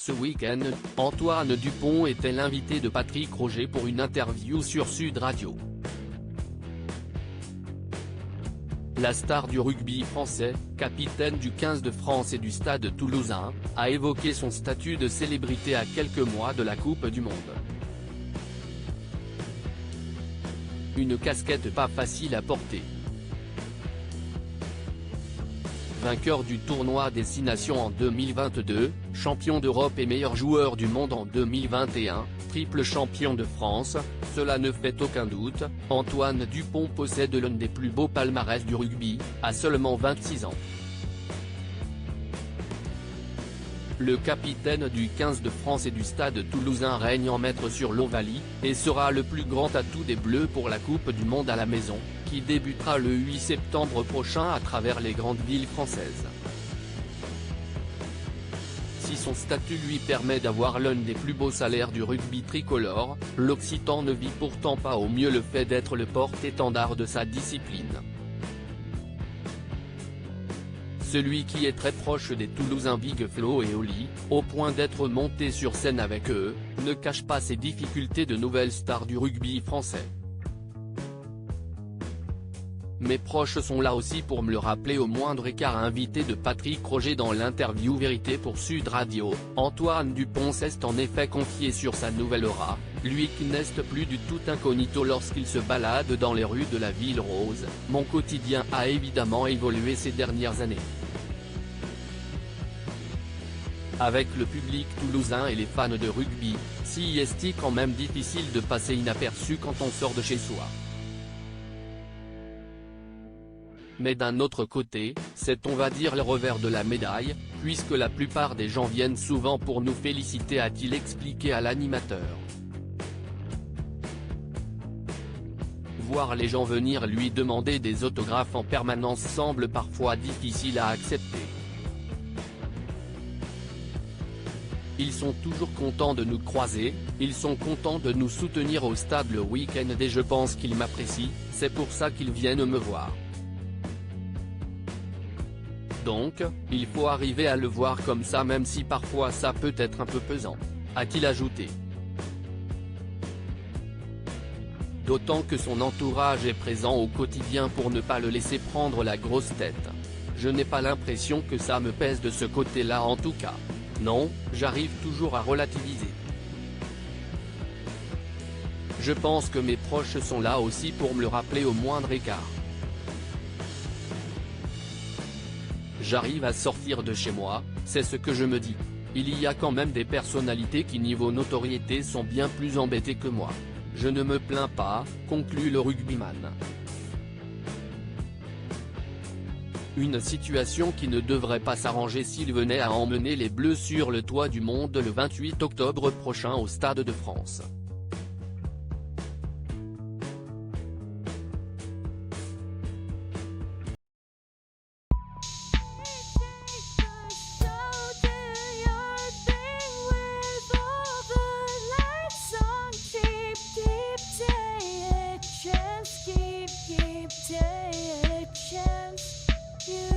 Ce week-end, Antoine Dupont était l'invité de Patrick Roger pour une interview sur Sud Radio. La star du rugby français, capitaine du 15 de France et du Stade toulousain, a évoqué son statut de célébrité à quelques mois de la Coupe du Monde. Une casquette pas facile à porter. Vainqueur du tournoi Destination en 2022, champion d'Europe et meilleur joueur du monde en 2021, triple champion de France, cela ne fait aucun doute, Antoine Dupont possède l'un des plus beaux palmarès du rugby, à seulement 26 ans. Le capitaine du 15 de France et du Stade toulousain règne en maître sur l'Ovalie, et sera le plus grand atout des Bleus pour la Coupe du Monde à la maison, qui débutera le 8 septembre prochain à travers les grandes villes françaises. Si son statut lui permet d'avoir l'un des plus beaux salaires du rugby tricolore, l'Occitan ne vit pourtant pas au mieux le fait d'être le porte-étendard de sa discipline. Celui qui est très proche des Toulousains Big Flo et Oli, au point d'être monté sur scène avec eux, ne cache pas ses difficultés de nouvelle star du rugby français. Mes proches sont là aussi pour me le rappeler au moindre écart. Invité de Patrick Roger dans l'interview Vérité pour Sud Radio, Antoine Dupont s'est en effet confié sur sa nouvelle aura, lui qui n'est plus du tout incognito lorsqu'il se balade dans les rues de la ville rose. Mon quotidien a évidemment évolué ces dernières années. Avec le public toulousain et les fans de rugby, si est-il quand même difficile de passer inaperçu quand on sort de chez soi. Mais d'un autre côté, c'est on va dire le revers de la médaille, puisque la plupart des gens viennent souvent pour nous féliciter, a-t-il expliqué à l'animateur. Voir les gens venir lui demander des autographes en permanence semble parfois difficile à accepter. Ils sont toujours contents de nous croiser, ils sont contents de nous soutenir au stade le week-end et je pense qu'ils m'apprécient, c'est pour ça qu'ils viennent me voir. Donc, il faut arriver à le voir comme ça même si parfois ça peut être un peu pesant, a-t-il ajouté. D'autant que son entourage est présent au quotidien pour ne pas le laisser prendre la grosse tête. Je n'ai pas l'impression que ça me pèse de ce côté-là en tout cas. Non, j'arrive toujours à relativiser. Je pense que mes proches sont là aussi pour me le rappeler au moindre écart. J'arrive à sortir de chez moi, c'est ce que je me dis. Il y a quand même des personnalités qui niveau notoriété sont bien plus embêtées que moi. Je ne me plains pas, conclut le rugbyman. Une situation qui ne devrait pas s'arranger s'il venait à emmener les Bleus sur le toit du monde le 28 octobre prochain au Stade de France. You